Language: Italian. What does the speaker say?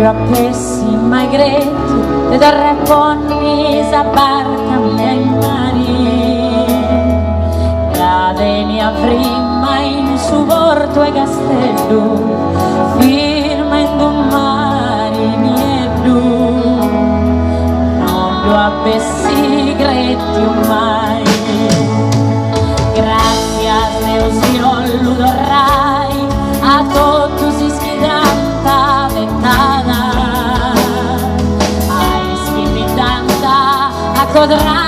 a pessi mai gretti e da reponni s'abbarca miei mari cadeni a prima in su porto e castello firma in un mare miedo non lo a pessi gretti mai gracias Deus non lo dorrai a tutto si schidanta ventana ai schimmi tanta a codra